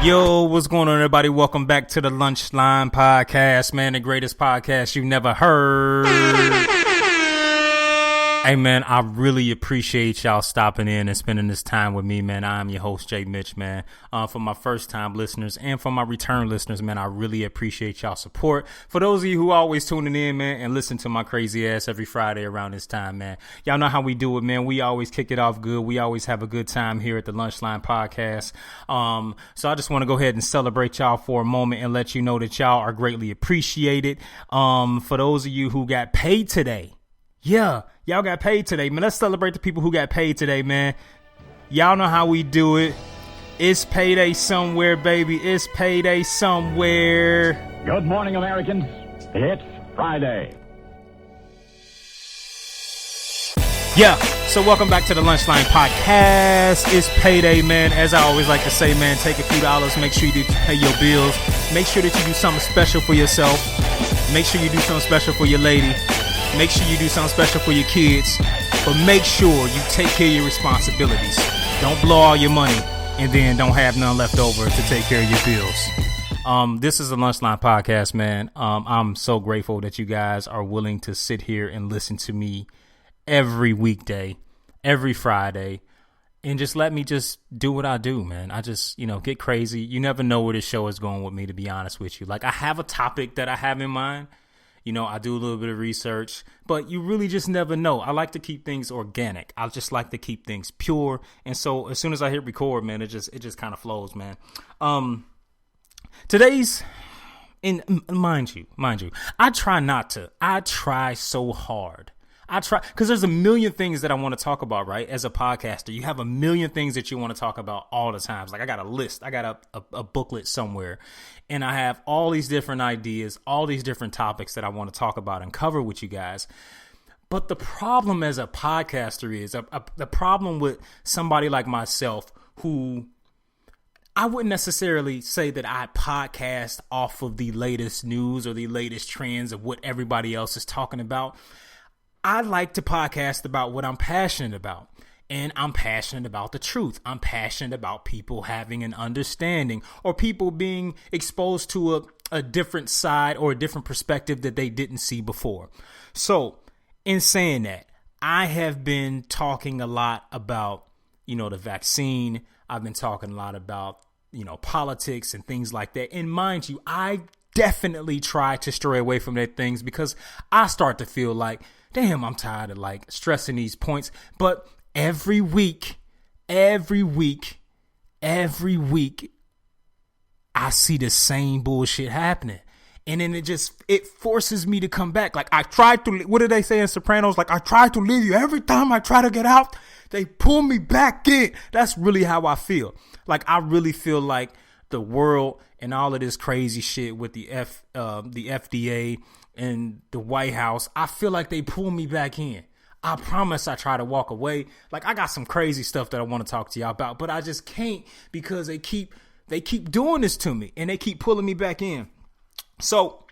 Yo, what's going on, everybody? Welcome back to the Lunchline Podcast, man, the greatest podcast you never heard. Hey, man, I really appreciate y'all stopping in and spending this time with me, man. I'm your host, Jay Mitch, man. For my first-time listeners and for my return listeners, man, I really appreciate y'all support. For those of you who always tuning in, man, and listen to my crazy ass every Friday around this time, man. Y'all know how we do it, man. We always kick it off good. We always have a good time here at the Lunchline Podcast. So I just want to go ahead and celebrate y'all for a moment and let you know that y'all are greatly appreciated. For those of you who got paid today, yeah, y'all got paid today, man. Let's celebrate the people who got paid today, man. Y'all know how we do it. It's payday somewhere, baby. It's payday somewhere. Good morning, Americans. It's Friday. Yeah, so welcome back to the Lunchline Podcast. It's payday, man. As I always like to say, man, take a few dollars. Make sure you pay your bills. Make sure that you do something special for yourself. Make sure you do something special for your lady. Make sure you do something special for your kids, but make sure you take care of your responsibilities. Don't blow all your money and then don't have none left over to take care of your bills. This is the Lunchline Podcast, man. I'm so grateful that you guys are willing to sit here and listen to me every weekday, every Friday, and just let me just do what I do, man. I just, get crazy. You never know where this show is going with me, to be honest with you. Like, I have a topic that I have in mind. I do a little bit of research, but you really just never know. I like to keep things organic. I just like to keep things pure. And so as soon as I hit record, man, it just kind of flows, man. Today's, and mind you, I try so hard. Because there's a million things that I want to talk about, right? As a podcaster, you have a million things that you want to talk about all the time. Like, I got a list, I got a booklet somewhere, and I have all these different ideas, all these different topics that I want to talk about and cover with you guys. But the problem as a podcaster is the problem with somebody like myself, who I wouldn't necessarily say that I podcast off of the latest news or the latest trends of what everybody else is talking about. I like to podcast about what I'm passionate about, and I'm passionate about the truth. I'm passionate about people having an understanding or people being exposed to a different side or a different perspective that they didn't see before. So in saying that, I have been talking a lot about, the vaccine. I've been talking a lot about, politics and things like that. And mind you, I definitely try to stray away from that things because I start to feel like, damn, I'm tired of stressing these points. But every week, I see the same bullshit happening. And then it forces me to come back. Like, I tried to, what did they say in Sopranos? Like, I try to leave you. Every time I try to get out, they pull me back in. That's really how I feel. Like, I really feel like the world and all of this crazy shit with the FDA and the White House, I feel like they pull me back in. I promise I try to walk away. Like, I got some crazy stuff that I want to talk to y'all about, but I just can't because they keep doing this to me and they keep pulling me back in. So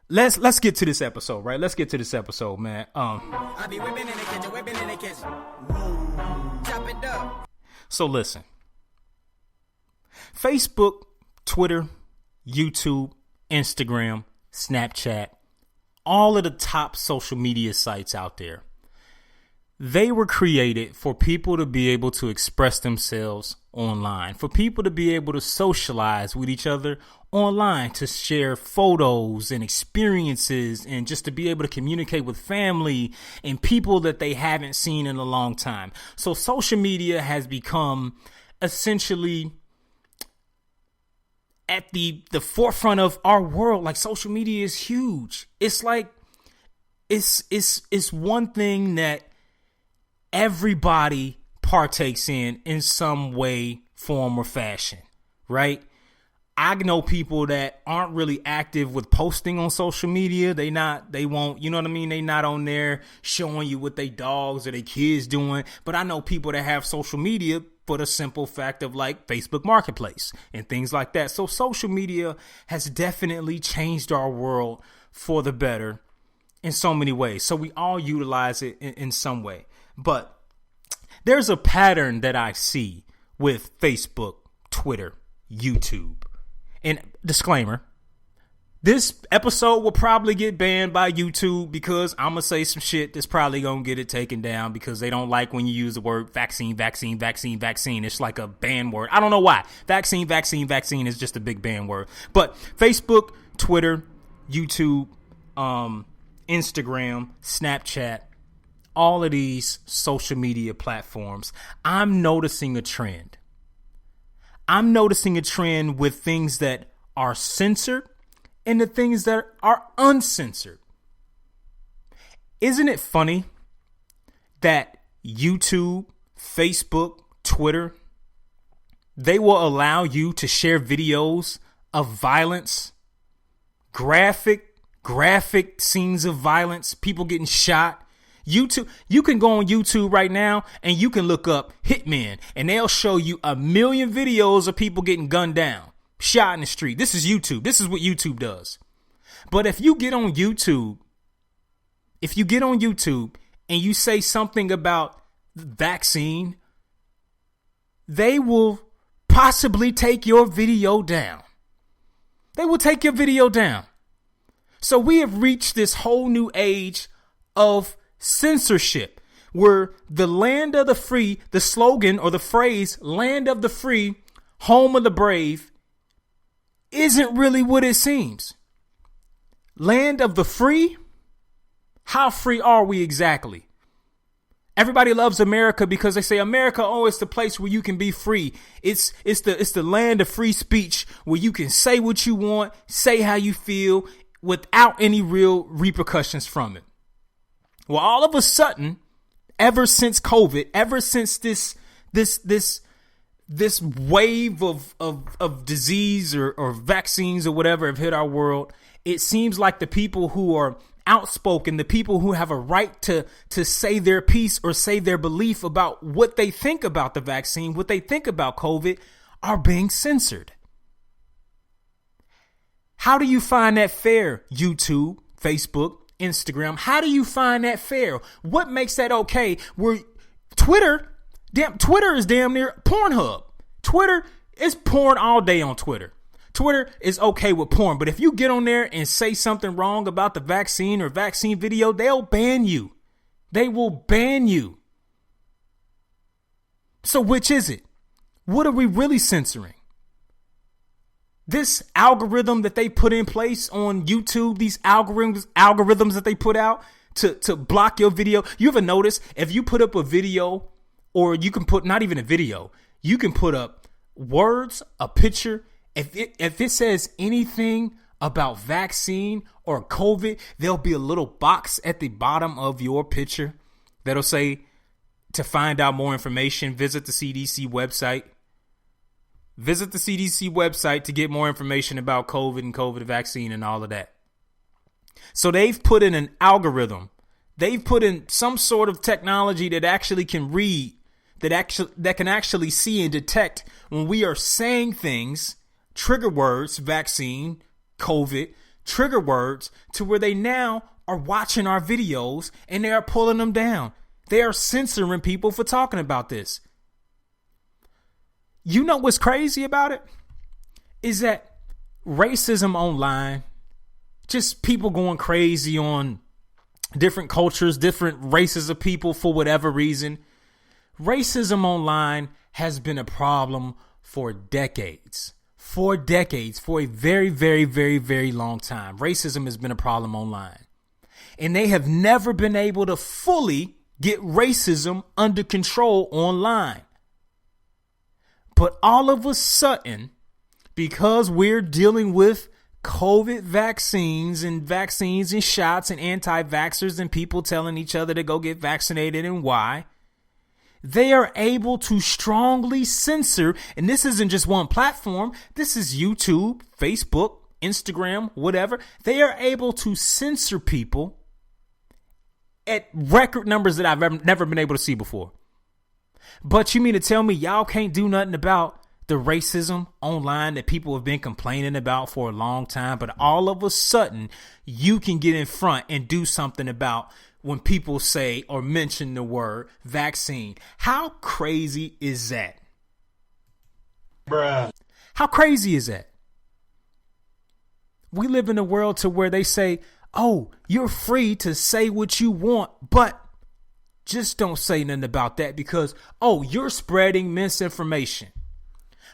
let's get to this episode, right? Let's get to this episode, man. I be whipping in the kitchen. Chop it up. So listen. Facebook, Twitter, YouTube, Instagram, Snapchat, all of the top social media sites out there, they were created for people to be able to express themselves online, for people to be able to socialize with each other online, to share photos and experiences, and just to be able to communicate with family and people that they haven't seen in a long time. So social media has become essentially at the forefront of our world. Like, social media is huge. It's like, it's one thing that everybody partakes in some way, form, or fashion, right? I know people that aren't really active with posting on social media. They won't, you know what I mean? They not on there showing you what they dogs or their kids doing. But I know people that have social media for the simple fact of like Facebook Marketplace and things like that. So social media has definitely changed our world for the better in so many ways. So we all utilize it in some way. But there's a pattern that I see with Facebook, Twitter, YouTube. And disclaimer, this episode will probably get banned by YouTube because I'm going to say some shit that's probably going to get it taken down because they don't like when you use the word vaccine. It's like a ban word. I don't know why. Vaccine is just a big ban word. But Facebook, Twitter, YouTube, Instagram, Snapchat, all of these social media platforms, I'm noticing a trend. I'm noticing a trend with things that are censored and the things that are uncensored. Isn't it funny that YouTube, Facebook, Twitter, they will allow you to share videos of violence, graphic scenes of violence, people getting shot. YouTube, you can go on YouTube right now and you can look up hitmen and they'll show you a million videos of people getting gunned down, shot in the street. This is YouTube. This is what YouTube does. But if you get on YouTube and you say something about the vaccine, they will possibly take your video down. They will take your video down. So we have reached this whole new age of censorship where the land of the free, the slogan or the phrase land of the free, home of the brave isn't really what it seems. Land of the free? How free are we exactly? Everybody loves America because they say America, oh, it's the place where you can be free. It's the land of free speech where you can say what you want, say how you feel without any real repercussions from it. Well, all of a sudden, ever since COVID, ever since this wave of disease or vaccines or whatever have hit our world, it seems like the people who are outspoken, the people who have a right to say their piece or say their belief about what they think about the vaccine, what they think about COVID, are being censored. How do you find that fair, YouTube, Facebook, Instagram? How do you find that fair? What makes that okay? Where Twitter is damn near Pornhub. Twitter is porn all day on Twitter. Twitter is okay with porn, but if you get on there and say something wrong about the vaccine or vaccine video, they'll ban you. They will ban you. So which is it? What are we really censoring? This algorithm that they put in place on YouTube, these algorithms that they put out to block your video. You ever notice if you put up a video, or you can put not even a video, you can put up words, a picture. If it says anything about vaccine or COVID, there'll be a little box at the bottom of your picture that'll say, to find out more information, visit the CDC website. Visit the CDC website to get more information about COVID and COVID vaccine and all of that. So they've put in an algorithm. They've put in some sort of technology that actually can read, that can actually see and detect when we are saying things, trigger words, vaccine, COVID, trigger words, to where they now are watching our videos and they are pulling them down. They are censoring people for talking about this. You know what's crazy about it? Is that racism online, just people going crazy on different cultures, different races of people for whatever reason. Racism online has been a problem for decades. For a very, very, very, very long time. Racism has been a problem online. And they have never been able to fully get racism under control online. But all of a sudden, because we're dealing with COVID vaccines and shots and anti-vaxxers and people telling each other to go get vaccinated and why, they are able to strongly censor. And this isn't just one platform. This is YouTube, Facebook, Instagram, whatever. They are able to censor people at record numbers that I've never been able to see before. But you mean to tell me y'all can't do nothing about the racism online that people have been complaining about for a long time, but all of a sudden you can get in front and do something about when people say or mention the word vaccine? How crazy is that? Bruh. How How crazy is that? We live in a world to where they say, oh, you're free to say what you want, but just don't say nothing about that because, oh, you're spreading misinformation.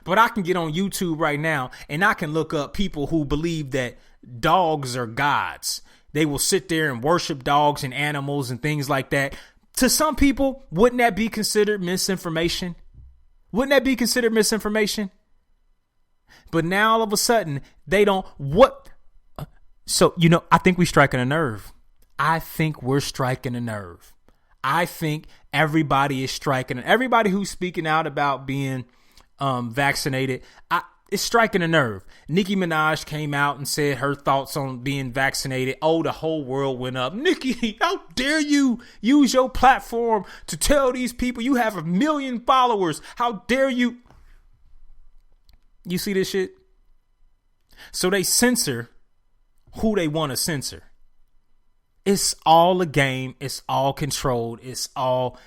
But I can get on YouTube right now and I can look up people who believe that dogs are gods. They will sit there and worship dogs and animals and things like that. To some people, wouldn't that be considered misinformation? Wouldn't that be considered misinformation? But now all of a sudden they don't. What? So, I think we're striking a nerve. I think we're striking a nerve. I think everybody is striking. Everybody who's speaking out about being vaccinated, it's striking a nerve. Nicki Minaj came out and said her thoughts on being vaccinated. Oh, the whole world went up. Nicki, how dare you use your platform to tell these people you have 1 million followers? How dare you? You see this shit? So they censor who they want to censor. It's all a game. It's all controlled. It's all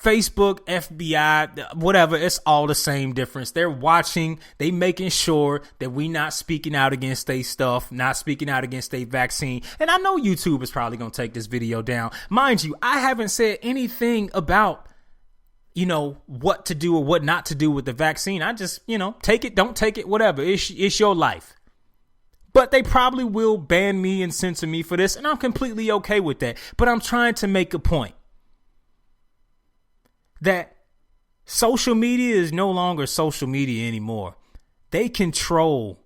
Facebook, FBI, whatever. It's all the same difference. They're watching. They making sure that we not speaking out against their stuff, not speaking out against their vaccine. And I know YouTube is probably going to take this video down. Mind you, I haven't said anything about, what to do or what not to do with the vaccine. I just, take it, don't take it, whatever. It's your life. But they probably will ban me and censor me for this. And I'm completely okay with that. But I'm trying to make a point that social media is no longer social media anymore. They control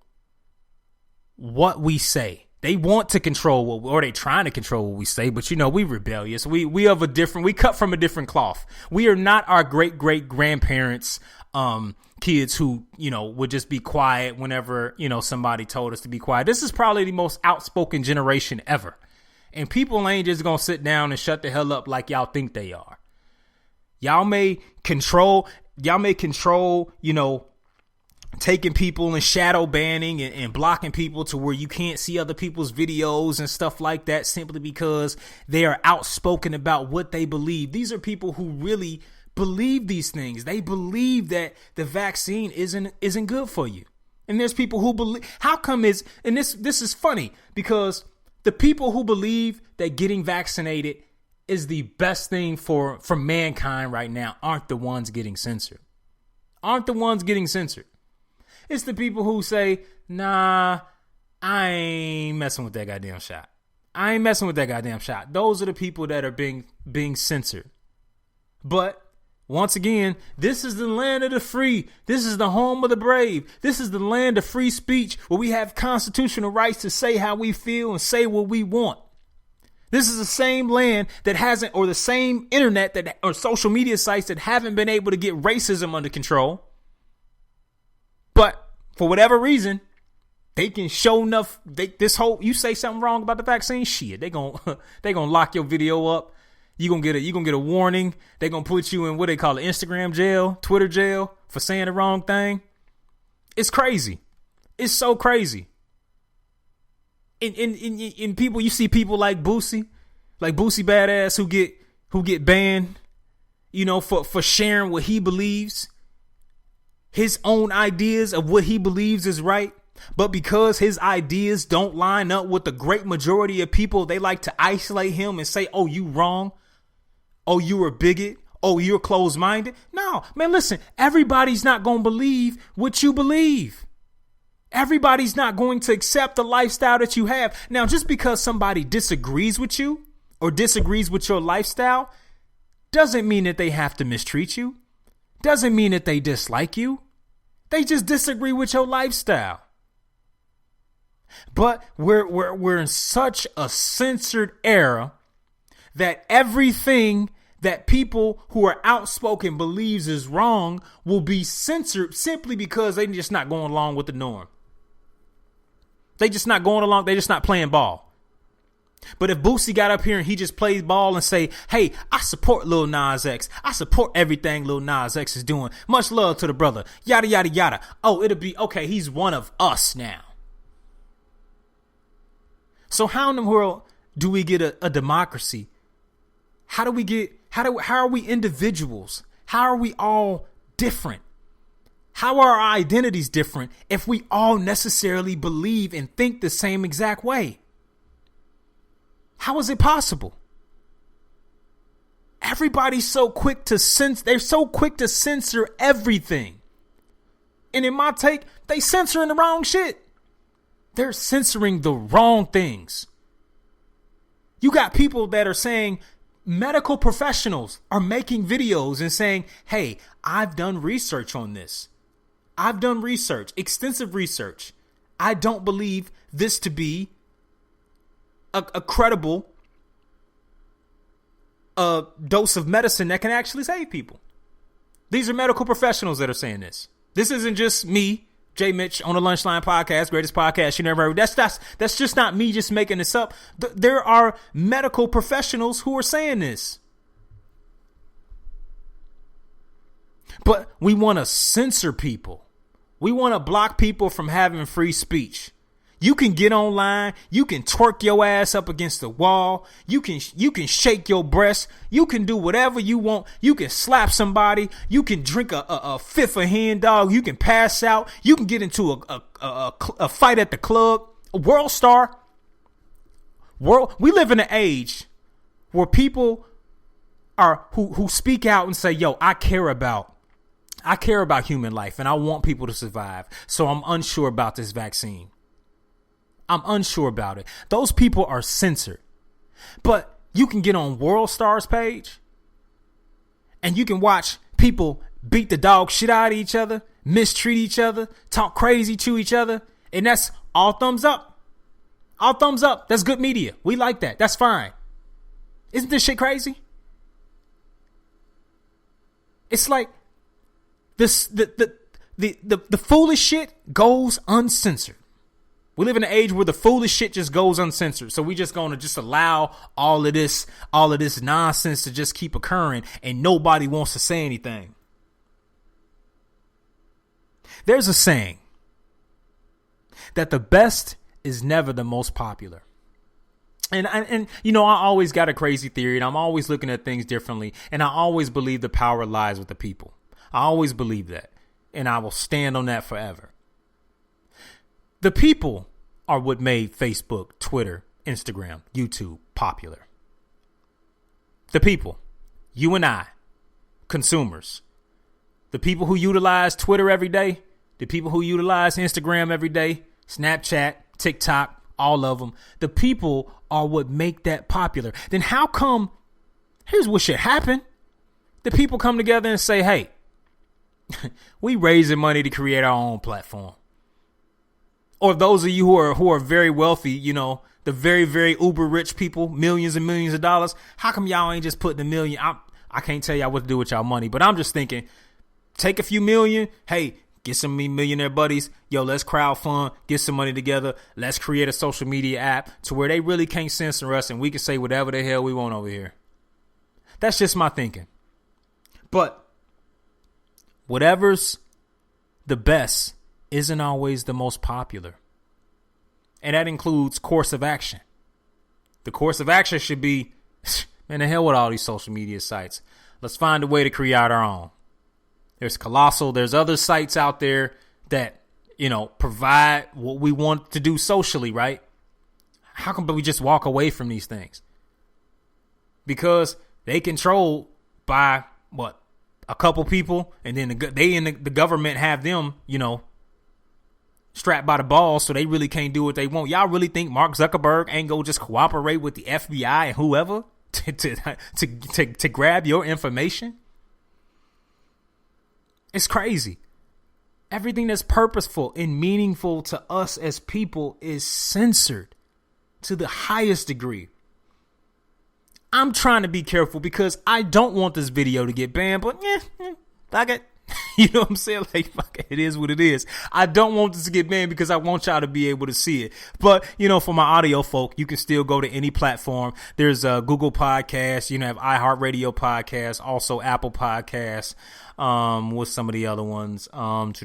what we say. They want to control or they trying to control what we say. But, we rebellious. We cut from a different cloth. We are not our great grandparents, kids who, would just be quiet whenever, somebody told us to be quiet. This is probably the most outspoken generation ever. And people ain't just going to sit down and shut the hell up like y'all think they are. Y'all may control, taking people and shadow banning and blocking people to where you can't see other people's videos and stuff like that simply because they are outspoken about what they believe. These are people who really believe these things. They believe that the vaccine isn't good for you. And there's people who believe, this is funny because the people who believe that getting vaccinated is the best thing for mankind right now aren't the ones getting censored. It's the people who say, nah, I ain't messing with that goddamn shot. Those are the people that are being censored. But once again, this is the land of the free. This is the home of the brave. This is the land of free speech where we have constitutional rights to say how we feel and say what we want. This is the same land that hasn't, or the same internet or social media sites that haven't been able to get racism under control. But for whatever reason, they can show enough. You say something wrong about the vaccine, shit, they gonna lock your video up. You gonna get a warning. They gonna put you in what they call it, Instagram jail, Twitter jail for saying the wrong thing. It's crazy. It's so crazy. In people, you see people like Boosie Badass who get banned, for sharing what he believes, his own ideas of what he believes is right. But because his ideas don't line up with the great majority of people, they like to isolate him and say, oh, you wrong. Oh, you're a bigot. Oh, you're closed-minded. No, man, listen, everybody's not going to believe what you believe. Everybody's not going to accept the lifestyle that you have. Now, just because somebody disagrees with you or disagrees with your lifestyle doesn't mean that they have to mistreat you. Doesn't mean that they dislike you. They just disagree with your lifestyle. But we're in such a censored era that everything that people who are outspoken believes is wrong will be censored simply because they're just not going along with the norm. They just not going along. They just not playing ball. But if Boosie got up here and he just plays ball and say, hey, I support Lil Nas X. I support everything Lil Nas X is doing. Much love to the brother. Yada, yada, yada. Oh, it'll be okay. He's one of us now. So how in the world do we get a democracy? How are we individuals? How are we all different? How are our identities different if we all necessarily believe and think the same exact way? How is it possible? Everybody's so quick to they're so quick to censor everything. And in my take, they censoring the wrong shit. They're censoring the wrong things. You got people that are saying, medical professionals are making videos and saying, hey, I've done research on this. I've done research, extensive research. I don't believe this to be a credible dose of medicine that can actually save people. These are medical professionals that are saying this. This isn't just me, Jay Mitch, on the Lunchline Podcast, greatest podcast you never heard. That's just not me just making this up. There are medical professionals who are saying this. But we want to censor people. We want to block people from having free speech. You can get online. You can twerk your ass up against the wall. You can shake your breast. You can do whatever you want. You can slap somebody. You can drink a fifth of hen dog. You can pass out. You can get into a fight at the club. A world star. We live in an age where people are who speak out and say, yo, I care about human life and I want people to survive. So I'm unsure about this vaccine. I'm unsure about it. Those people are censored. But you can get on World Star's page and you can watch people beat the dog shit out of each other, mistreat each other, talk crazy to each other. And that's all thumbs up. All thumbs up. That's good media. We like that. That's fine. Isn't this shit crazy? It's like this the foolish shit goes uncensored. We live in an age where the foolish shit just goes uncensored. So we just going to just allow all of this nonsense to just keep occurring and nobody wants to say anything. There's a saying that the best is never the most popular. And you know, I always got a crazy theory and I'm always looking at things differently. And I always believe the power lies with the people. I always believe that. And I will stand on that forever. The people are what made Facebook, Twitter, Instagram, YouTube popular. The people, you and I, consumers, the people who utilize Twitter every day, the people who utilize Instagram every day, Snapchat, TikTok, all of them, the people are what make that popular. Then how come, here's what should happen. The people come together and say, hey, we raising money to create our own platform. Or those of you who are very wealthy, you know, the very, very uber rich people, millions and millions of dollars. How come y'all ain't just putting $1 million? I can't tell y'all what to do with y'all money, but I'm just thinking, take a few million. Hey, get some millionaire buddies. Yo, let's crowdfund, get some money together. Let's create a social media app to where they really can't censor us and we can say whatever the hell we want over here. That's just my thinking. But whatever's the best isn't always the most popular. And that includes course of action. The course of action should be, man, the hell with all these social media sites. Let's find a way to create our own. There's Colossal. There's other sites out there that, you know, provide what we want to do socially, right? How come we just walk away from these things? Because they controlled by, what, a couple people, and then the government have them, you know, strapped by the balls, so they really can't do what they want. Y'all really think Mark Zuckerberg ain't gonna just cooperate with the FBI and whoever to grab your information? It's crazy. Everything that's purposeful and meaningful to us as people is censored to the highest degree. I'm trying to be careful because I don't want this video to get banned, but fuck it. You know what I'm saying? Like, fuck it, it is what it is. I don't want this to get banned because I want y'all to be able to see it. But, you know, for my audio folk, you can still go to any platform. There's Google Podcasts, you know, have iHeartRadio Podcasts, also Apple Podcasts, with some of the other ones, Spotify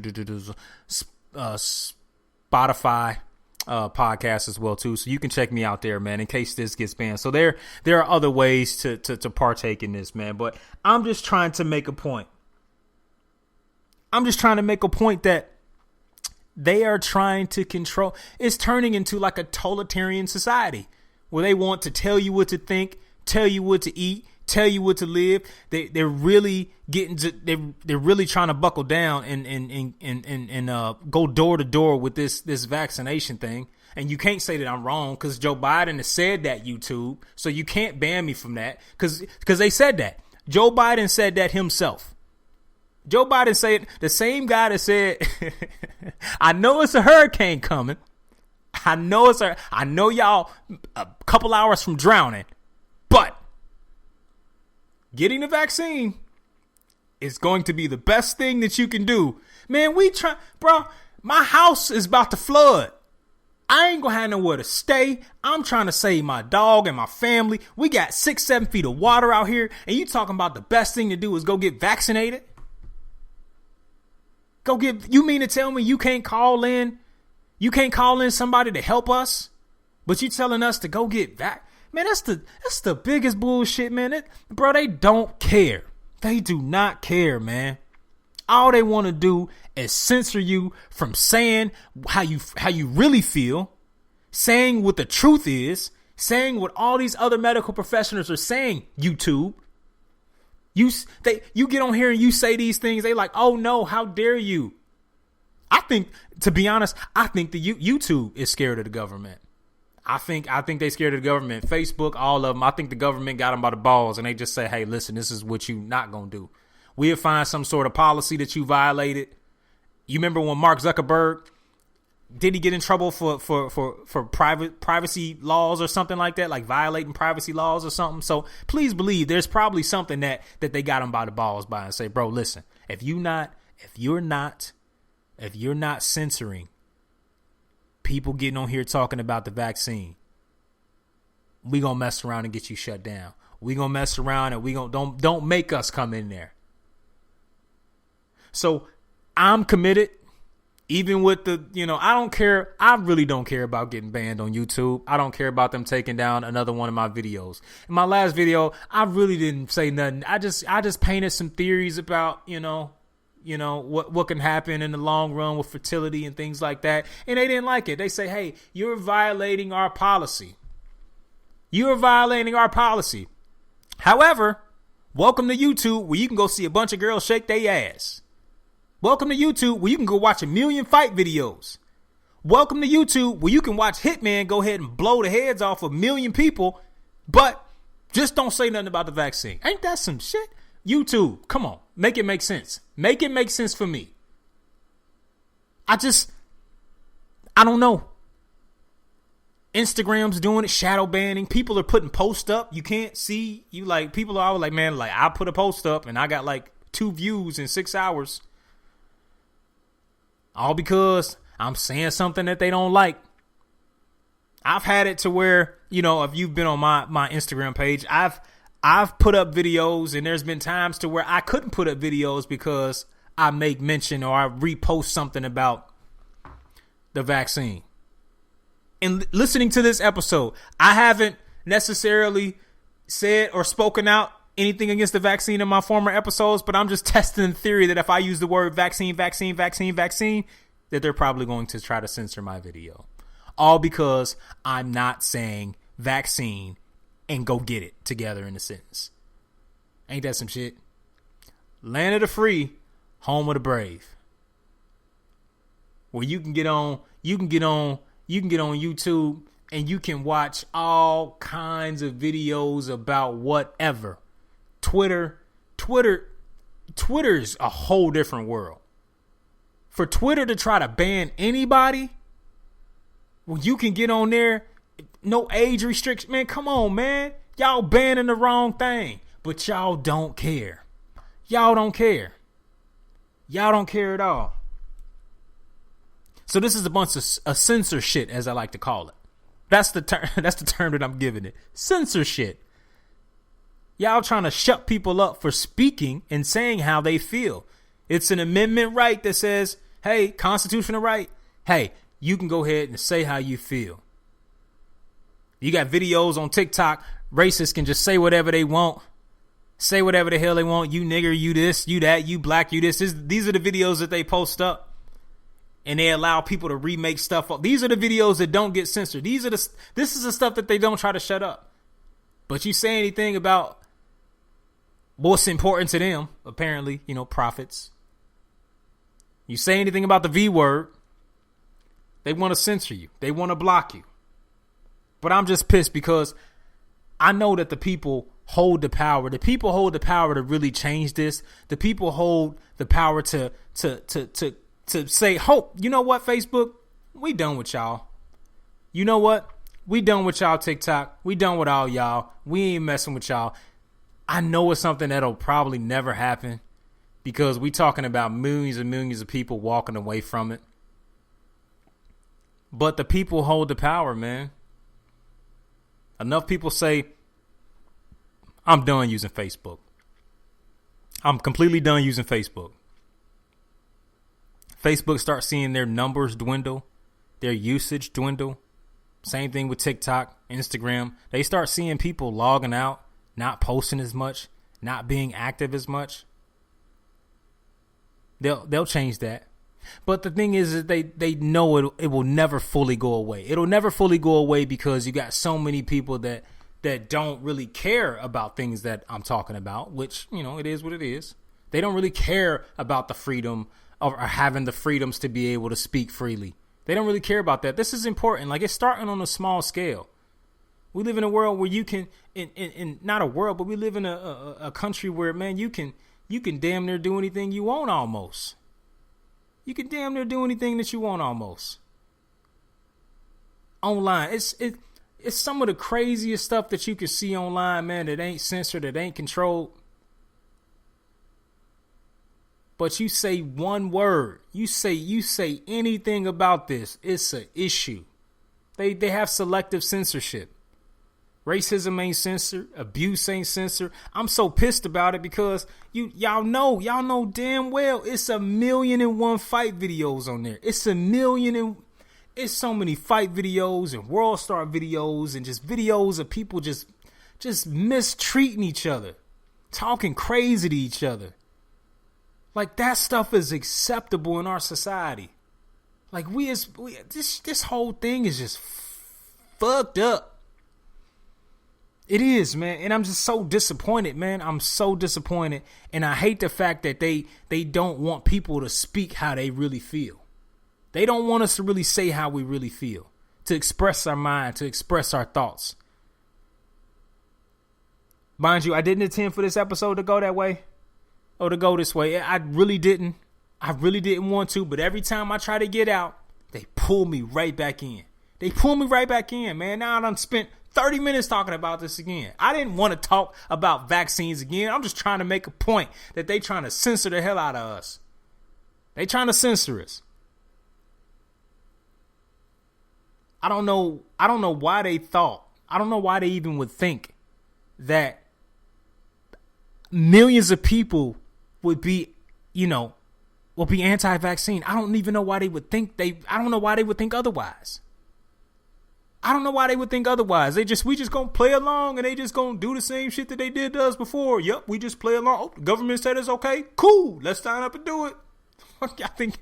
podcasts as well too. So you can check me out there, man, in case this gets banned. So there are other ways to partake in this, man. But I'm just trying to make a point. I'm just trying to make a point that they are trying to control. It's turning into like a totalitarian society where they want to tell you what to think, tell you what to eat, tell you what to live. They're really getting to, they're really trying to buckle down and go door to door with this vaccination thing. And you can't say that I'm wrong because Joe Biden has said that, YouTube. So you can't ban me from that because they said that. Joe Biden said that himself. Joe Biden said, the same guy that said, I know it's a hurricane coming. I know y'all a couple hours from drowning, but getting the vaccine is going to be the best thing that you can do. Man, bro, my house is about to flood. I ain't gonna have nowhere to stay. I'm trying to save my dog and my family. We got 6-7 feet of water out here. And you talking about the best thing to do is go get vaccinated? You mean to tell me you can't call in? You can't call in somebody to help us? But you telling us to go get Man, that's the biggest bullshit, man. Bro, they don't care. They do not care, man. All they want to do is censor you from saying how you really feel, saying what the truth is, saying what all these other medical professionals are saying, YouTube. You get on here and you say these things, they like, oh no, how dare you? I think, to be honest, I think the YouTube is scared of the government. I think they scared of the government. Facebook, all of them. I think the government got them by the balls and they just say, hey, listen, this is what you not going to do. We'll find some sort of policy that you violated. You remember when Mark Zuckerberg, did he get in trouble for privacy laws or something like that? Like violating privacy laws or something? So please believe there's probably something that they got him by the balls by and say, bro, listen, if you're not censoring people getting on here talking about the vaccine, we gonna mess around and get you shut down. We gonna mess around and don't make us come in there. So I'm committed, even with I don't care. I really don't care about getting banned on YouTube. I don't care about them taking down another one of my videos. In my last video, I really didn't say nothing. I just painted some theories about, what can happen in the long run with fertility and things like that. And they didn't like it. They say, hey, you're violating our policy. You're violating our policy. However, welcome to YouTube where you can go see a bunch of girls shake their ass. Welcome to YouTube where you can go watch 1 million fight videos. Welcome to YouTube where you can watch Hitman go ahead and blow the heads off of 1 million people, but just don't say nothing about the vaccine. Ain't that some shit? YouTube, come on, make it make sense. Make it make sense for me. I don't know. Instagram's doing it, shadow banning. People are putting posts up. You can't see. People are always like, man, like I put a post up and I got like 2 views in 6 hours. All because I'm saying something that they don't like. I've had it to where, if you've been on my Instagram page, I've put up videos and there's been times to where I couldn't put up videos because I make mention or I repost something about the vaccine. And listening to this episode, I haven't necessarily said or spoken out anything against the vaccine in my former episodes, but I'm just testing the theory that if I use the word vaccine, that they're probably going to try to censor my video. All because I'm not saying vaccine and go get it together in a sentence. Ain't that some shit? Land of the free, home of the brave. Where you can get on YouTube and you can watch all kinds of videos about whatever. Twitter's a whole different world. For Twitter to try to ban anybody, well, you can get on there, no age restriction. Man, come on, man. Y'all banning the wrong thing, but y'all don't care. Y'all don't care. Y'all don't care at all. So this is a bunch of censor shit, as I like to call it. That's the term. That's the term that I'm giving it. Censor shit. Y'all trying to shut people up for speaking and saying how they feel. It's an amendment right that says, hey, constitutional right. Hey, you can go ahead and say how you feel. You got videos on TikTok. Racists can just say whatever they want. Say whatever the hell they want. You nigger, you this, you that, you black, you this. These are the videos that they post up. And they allow people to remake stuff up. These are the videos that don't get censored. This is the stuff that they don't try to shut up. But you say anything about what's important to them, apparently, profits. You say anything about the V word, they want to censor you. They want to block you. But I'm just pissed because I know that the people hold the power. The people hold the power to really change this. The people hold the power to say, hope, you know what, Facebook? We done with y'all. You know what? We done with y'all, TikTok. We done with all y'all. We ain't messing with y'all. I know it's something that'll probably never happen because we talking about millions and millions of people walking away from it. But the people hold the power, man. Enough people say, I'm done using Facebook. I'm completely done using Facebook. Facebook starts seeing their numbers dwindle, their usage dwindle. Same thing with TikTok, Instagram. They start seeing people logging out, not posting as much, not being active as much. They'll change that. But the thing is that they know it will never fully go away. It'll never fully go away because you got so many people that don't really care about things that I'm talking about, which, it is what it is. They don't really care about the freedom or having the freedoms to be able to speak freely. They don't really care about that. This is important. Like, it's starting on a small scale. We live in a world where you can, in not a world, but we live in a country where, man, you can damn near do anything you want almost. You can damn near do anything that you want almost. Online. It's some of the craziest stuff that you can see online, man, that ain't censored, that ain't controlled. But you say one word, you say anything about this, it's an issue. They have selective censorship. Racism ain't censored, abuse ain't censored. I'm so pissed about it because y'all know damn well it's 1,000,001 fight videos on there. It's so many fight videos and world star videos and just videos of people just mistreating each other, talking crazy to each other. Like, that stuff is acceptable in our society. Like, this whole thing is just fucked up. It is, man. And I'm just so disappointed, man. I'm so disappointed. And I hate the fact that they don't want people to speak how they really feel. They don't want us to really say how we really feel, to express our mind, to express our thoughts. Mind you, I didn't intend for this episode to go that way. Or to go this way. I really didn't want to, but every time I try to get out, they pull me right back in. Man. Now I done spent 30 minutes talking about this again. I didn't want to talk about vaccines again. I'm just trying to make a point that they trying to censor the hell out of us. They trying to censor us. I don't know why they thought. I don't know why they even would think that millions of people would be anti-vaccine. I don't even know why they would think I don't know why they would think otherwise. We just gonna play along and they just gonna do the same shit that they did to us before. Yep, we just play along. Oh, the government said it's okay. Cool. Let's sign up and do it. What y'all think?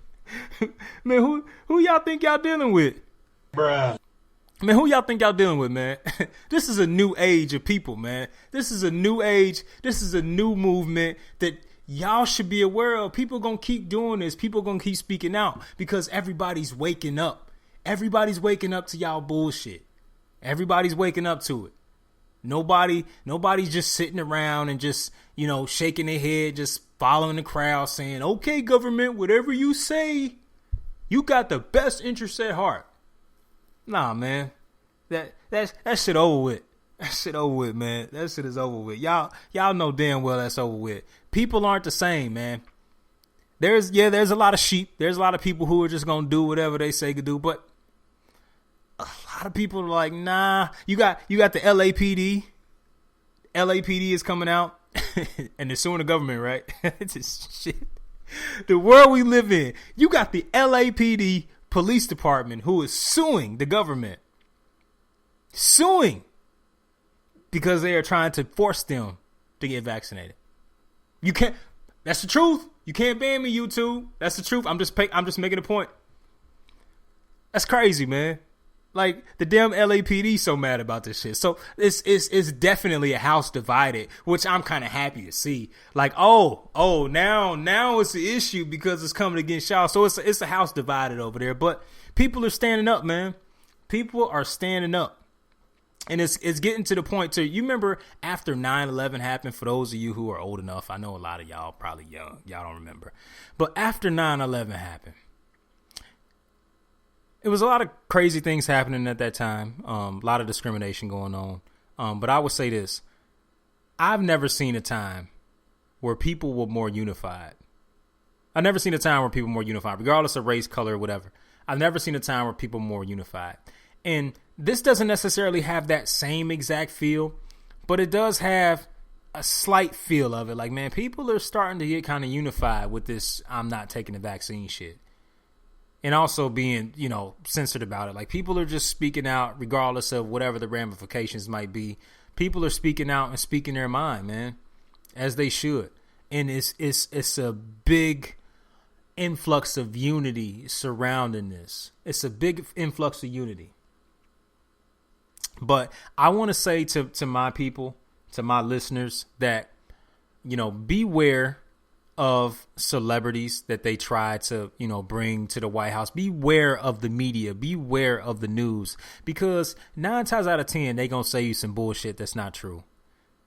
Man, who y'all think y'all dealing with? Bruh. Man, who y'all think y'all dealing with, man? This is a new age of people, man. This is a new age. This is a new movement that y'all should be aware of. People gonna keep doing this. People gonna keep speaking out because everybody's waking up. Everybody's waking up to y'all bullshit. Everybody's waking up to it. Nobody's just sitting around and just, shaking their head, just following the crowd saying, okay, government, whatever you say, you got the best interest at heart. Nah, man. That shit over with. That shit over with, man. That shit is over with. Y'all know damn well that's over with. People aren't the same, man. There's a lot of sheep. There's a lot of people who are just gonna do whatever they say to do, but a lot of people are like, nah. You got the LAPD. LAPD is coming out and they're suing the government, right? It's just shit. The world we live in. You got the LAPD police department who is suing the government. Suing because they are trying to force them to get vaccinated. You can't. That's the truth. You can't ban me, YouTube. That's the truth. I'm just making a point. That's crazy, man. Like, the damn LAPD so mad about this shit. So it's definitely a house divided, which I'm kind of happy to see. Like, now it's an issue because it's coming against y'all. So it's a house divided over there. But people are standing up, man. People are standing up. And it's getting to the point to, you remember after 9/11 happened, for those of you who are old enough, I know a lot of y'all probably young, y'all don't remember. But after 9/11 happened, it was a lot of crazy things happening at that time. A lot of discrimination going on. But I would say this. I've never seen a time where people were more unified. I've never seen a time where people were more unified, regardless of race, color, whatever. I've never seen a time where people were more unified. And this doesn't necessarily have that same exact feel, but it does have a slight feel of it. Like, man, people are starting to get kind of unified with this I'm not taking the vaccine shit. And also being, censored about it. Like, people are just speaking out regardless of whatever the ramifications might be. People are speaking out and speaking their mind, man, as they should. And it's a big influx of unity surrounding this. It's a big influx of unity. But I want to say to my people, to my listeners, that, beware of celebrities that they try to, bring to the White House. Beware of the media. Beware of the news. Because 9 times out of 10, they going to say you some bullshit that's not true.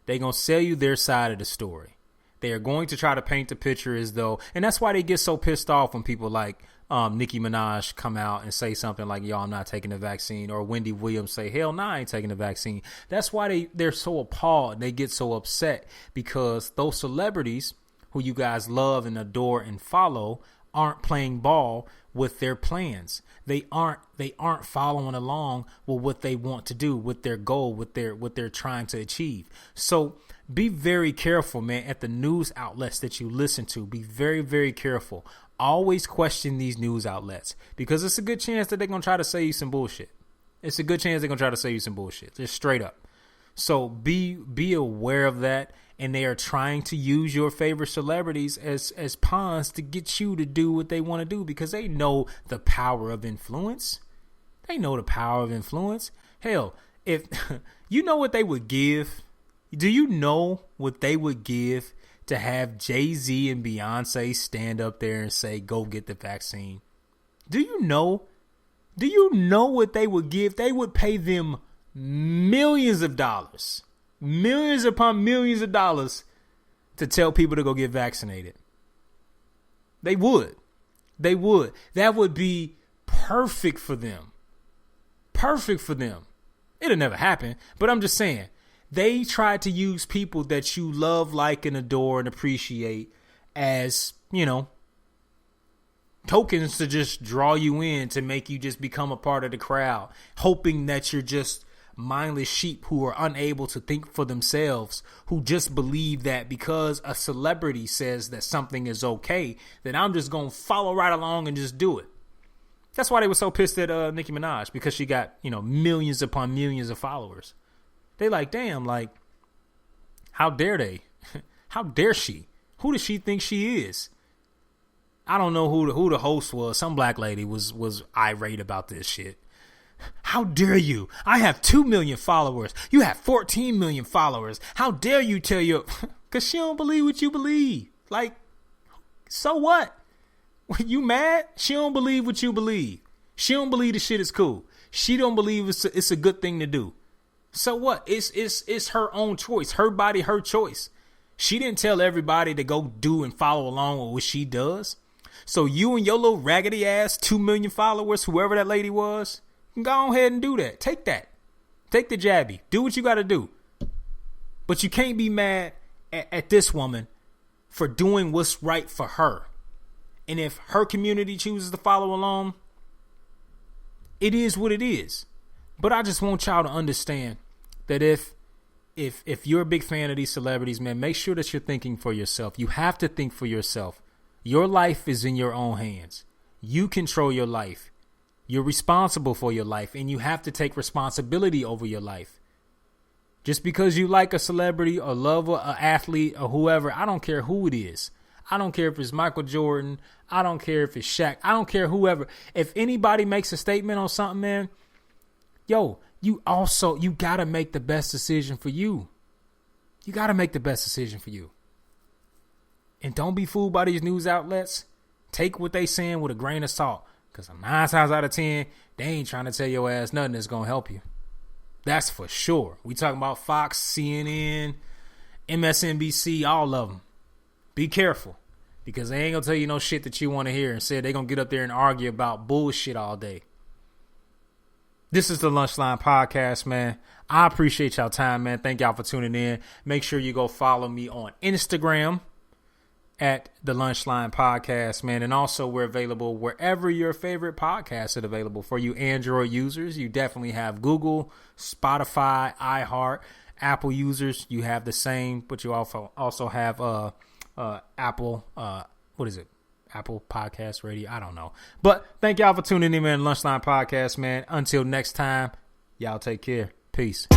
They going to sell you their side of the story. They are going to try to paint the picture as though, and that's why they get so pissed off when people like Nicki Minaj come out and say something like, yo, I'm not taking the vaccine, or Wendy Williams say, hell nah, I ain't taking the vaccine. That's why they're so appalled and they get so upset, because those celebrities who you guys love and adore and follow aren't playing ball with their plans. They aren't following along with what they want to do, with their goal, what they're trying to achieve. So be very careful, man, at the news outlets that you listen to. Be very, very careful. Always question these news outlets, because it's a good chance that they're going to try to say you some bullshit. It's a good chance they're going to try to say you some bullshit. Just straight up. So be aware of that. And they are trying to use your favorite celebrities as pawns to get you to do what they want to do, because they know the power of influence. They know the power of influence. Hell, if you know what they would give, do you know what they would give to have Jay-Z and Beyonce stand up there and say, go get the vaccine? Do you know? Do you know what they would give? They would pay them millions of dollars. Millions upon millions of dollars to tell people to go get vaccinated. They would. They would. That would be perfect for them. Perfect for them. It'll never happen, but I'm just saying, they try to use people that you love, like, and adore and appreciate as, tokens to just draw you in, to make you just become a part of the crowd, hoping that you're just mindless sheep who are unable to think for themselves, who just believe that because a celebrity says that something is okay, then I'm just going to follow right along and just do it. That's why they were so pissed at Nicki Minaj, because she got, millions upon millions of followers. They like, damn, like, how dare they? How dare she? Who does she think she is? I don't know who the host was. Some black lady was irate about this shit. How dare you? I have 2 million followers. You have 14 million followers. How dare you tell your... Because she don't believe what you believe. Like, so what? You mad? She don't believe what you believe. She don't believe the shit is cool. She don't believe it's a good thing to do. So what? It's her own choice. Her body, her choice. She didn't tell everybody to go do and follow along with what she does. So you and your little raggedy ass 2 million followers, whoever that lady was... Go ahead and do that. Take that. Take the jabby. Do what you got to do. But you can't be mad at this woman for doing what's right for her. And if her community chooses to follow along, it is what it is. But I just want y'all to understand that if you're a big fan of these celebrities, man, make sure that you're thinking for yourself. You have to think for yourself. Your life is in your own hands. You control your life. You're responsible for your life, and you have to take responsibility over your life. Just because you like a celebrity or love an athlete or whoever, I don't care who it is. I don't care if it's Michael Jordan. I don't care if it's Shaq. I don't care whoever. If anybody makes a statement on something, man, yo, you got to make the best decision for you. You got to make the best decision for you. And don't be fooled by these news outlets. Take what they saying with a grain of salt. Because 9 times out of 10, they ain't trying to tell your ass nothing that's going to help you. That's for sure. We talking about Fox, CNN, MSNBC, all of them. Be careful. Because they ain't going to tell you no shit that you want to hear. Instead, they going to get up there and argue about bullshit all day. This is the Lunchline Podcast, man. I appreciate y'all time, man. Thank y'all for tuning in. Make sure you go follow me on Instagram at the Lunchline Podcast, man. And also we're available wherever your favorite podcasts are available. For you Android users, you definitely have Google, Spotify, iHeart. Apple users, you have the same, but you also have Apple, what is it? Apple Podcast Radio. I don't know. But thank y'all for tuning in, man. Lunchline Podcast, man. Until next time, y'all take care. Peace.